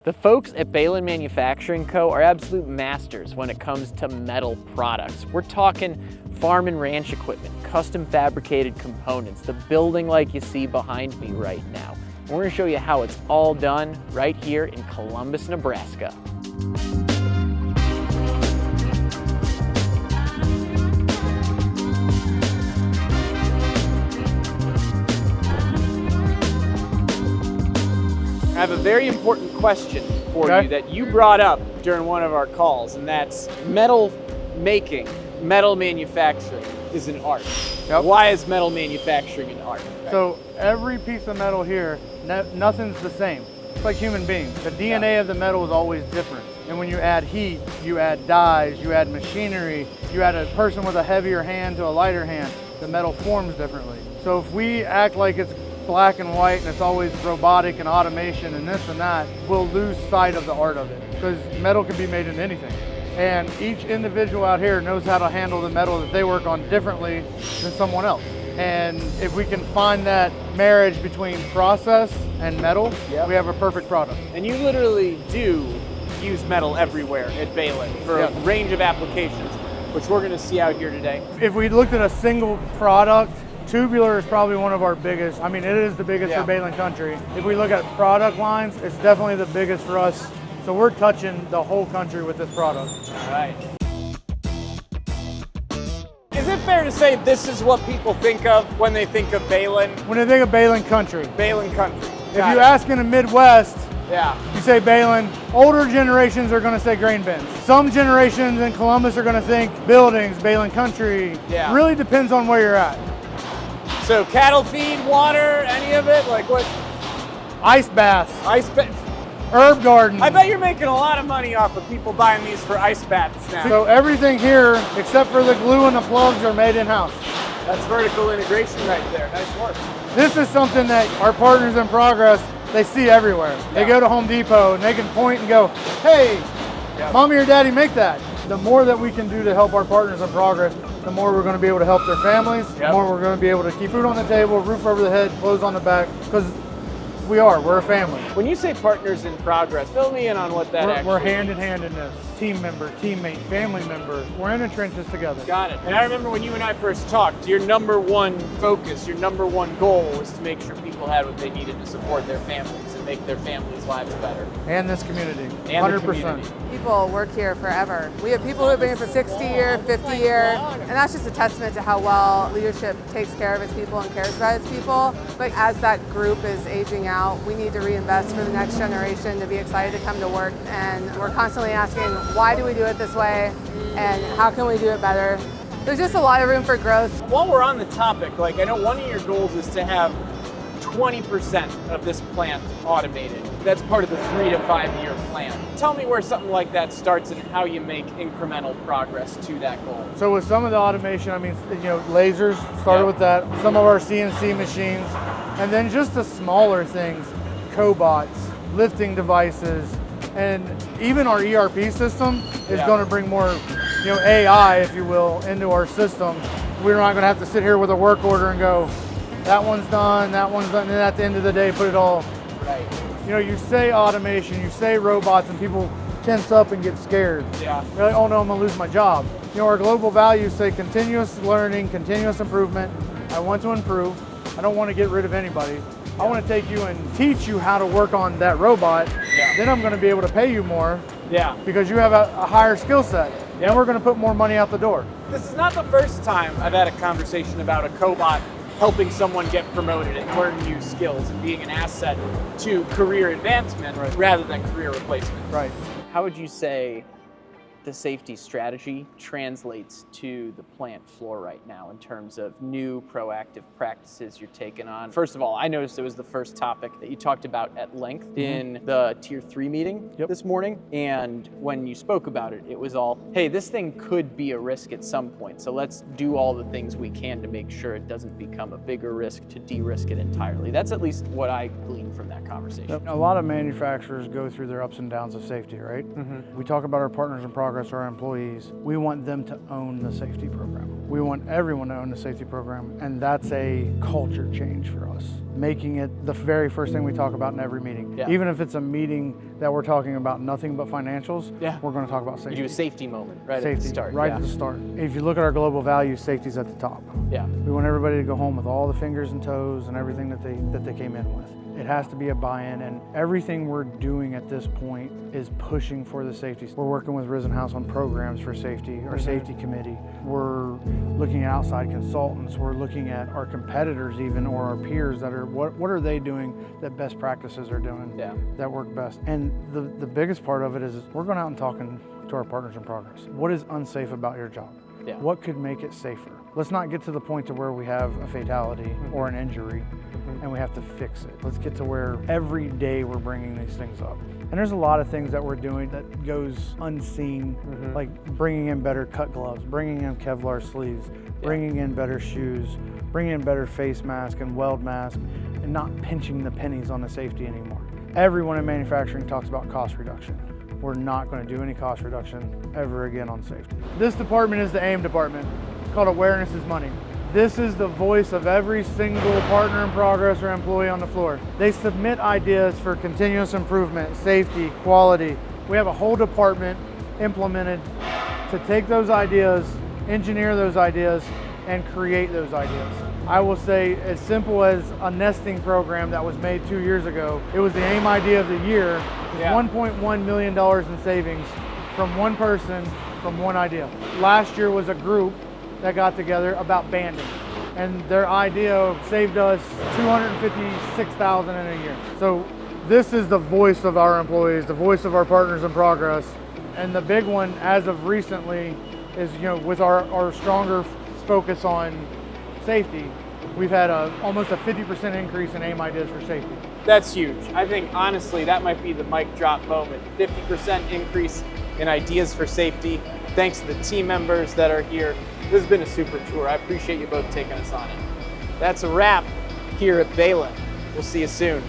The folks at Behlen Manufacturing Co. are absolute masters when it comes to metal products. We're talking farm and ranch equipment, custom fabricated components, the building like you see behind me right now. And we're gonna show you how it's all done right here in Columbus, Nebraska. I have a very important question for you that you brought up during one of our calls, and that's metal making, metal manufacturing is an art. Yep. Why is metal manufacturing an art? So every piece of metal here, nothing's the same. It's like human beings. The DNA of the metal is always different. And when you add heat, you add dyes, you add machinery, you add a person with a heavier hand to a lighter hand, the metal forms differently. So if we act like it's black and white and it's always robotic and automation and this and that, we'll lose sight of the art of it, because metal can be made in anything. And each individual out here knows how to handle the metal that they work on differently than someone else. And if we can find that marriage between process and metal, we have a perfect product. And you literally do use metal everywhere at Behlen for a range of applications, which we're going to see out here today. If we looked at a single product, tubular is probably one of our biggest. I mean, it is the biggest for Behlen country. If we look at product lines, it's definitely the biggest for us. So we're touching the whole country with this product. All right. Is it fair to say this is what people think of when they think of Behlen? When they think of Behlen country. Behlen country. If you ask in the Midwest, you say Behlen, older generations are going to say grain bins. Some generations in Columbus are going to think buildings, Behlen country. Really depends on where you're at. So cattle feed, water, any of it? Like what? Ice baths. Ice baths. Herb garden. I bet you're making a lot of money off of people buying these for ice baths now. So everything here, except for the glue and the plugs, are made in-house. That's vertical integration right there. Nice work. This is something that our partners in progress, they see everywhere. They go to Home Depot and they can point and go, hey, mommy or daddy make that. The more that we can do to help our partners in progress, the more we're going to be able to help their families, the more we're going to be able to keep food on the table, roof over the head, clothes on the back, because we're a family. When you say partners in progress, fill me in on what that actually We're hand in hand in this. Team member, teammate, family member. We're in the trenches together. Got it. And I remember when you and I first talked, your number one focus, your number one goal was to make sure people had what they needed to support their families and make their families' lives better. And this community, and 100%. The community. People work here forever. We have people who have been here for 60 years, 50 years, and that's just a testament to how well leadership takes care of its people and cares about its people. But as that group is aging out, we need to reinvest for the next generation to be excited to come to work. And we're constantly asking, why do we do it this way? And how can we do it better? There's just a lot of room for growth. While we're on the topic, I know one of your goals is to have 20% of this plant automated. That's part of the 3 to 5 year plan. Tell me where something like that starts and how you make incremental progress to that goal. So with some of the automation, I mean, lasers started with that, some of our CNC machines, and then just the smaller things, cobots, lifting devices, and even our ERP system is going to bring more, AI, if you will, into our system. We're not going to have to sit here with a work order and go, that one's done, and then at the end of the day, put it all. Right. You say automation, you say robots, and people tense up and get scared. Yeah. They're like, oh no, I'm gonna lose my job. Our global values say continuous learning, continuous improvement. I want to improve. I don't want to get rid of anybody. I want to take you and teach you how to work on that robot. Then I'm going to be able to pay you more. Because you have a higher skill set. And we're going to put more money out the door. This is not the first time I've had a conversation about a cobot helping someone get promoted and learn new skills and being an asset to career advancement rather than career replacement. Right. How would you say the safety strategy translates to the plant floor right now in terms of new proactive practices you're taking on? First of all, I noticed it was the first topic that you talked about at length in the Tier 3 meeting this morning. And when you spoke about it, it was all, hey, this thing could be a risk at some point. So let's do all the things we can to make sure it doesn't become a bigger risk to de-risk it entirely. That's at least what I gleaned from that conversation. A lot of manufacturers go through their ups and downs of safety, right? We talk about our partners in progress, our employees. We want them to own the safety program. We want everyone to own the safety program, and that's a culture change for us. making it the very first thing we talk about in every meeting. Yeah. Even if it's a meeting that we're talking about nothing but financials, Yeah. we're going to talk about You safety. do a safety moment right Safety, at the start. right yeah. at the start. If you look at our global values, safety's at the top. Yeah. We want everybody to go home with all the fingers and toes and everything that they came in with. It has to be a buy-in, and everything we're doing at this point is pushing for the safety. We're working with Risen House on programs for safety, our safety committee. We're looking at outside consultants. We're looking at our competitors even, or our peers that are, what are they doing that best practices are doing that work best? And the biggest part of it is we're going out and talking to our partners in progress. What is unsafe about your job? Yeah. What could make it safer? Let's not get to the point to where we have a fatality or an injury and we have to fix it. Let's get to where every day we're bringing these things up. And there's a lot of things that we're doing that goes unseen, like bringing in better cut gloves, bringing in Kevlar sleeves, bringing in better shoes, bringing in better face mask and weld mask, and not pinching the pennies on the safety anymore. Everyone in manufacturing talks about cost reduction. We're not going to do any cost reduction ever again on safety. This department is the AIM department. It's called Awareness is Money. This is the voice of every single partner in progress or employee on the floor. They submit ideas for continuous improvement, safety, quality. We have a whole department implemented to take those ideas, engineer those ideas, and create those ideas. I will say as simple as a nesting program that was made 2 years ago. It was the AIM idea of the year. It was $1.1 million in savings from one person, from one idea. Last year was a group that got together about banding, and their idea saved us $256,000 in a year. So this is the voice of our employees, the voice of our partners in progress. And the big one as of recently is, with our stronger focus on safety, we've had almost a 50% increase in AIM ideas for safety. That's huge. I think honestly that might be the mic drop moment. 50% increase in ideas for safety. Thanks to the team members that are here. This has been a super tour. I appreciate you both taking us on it. That's a wrap here at Behlen. We'll see you soon.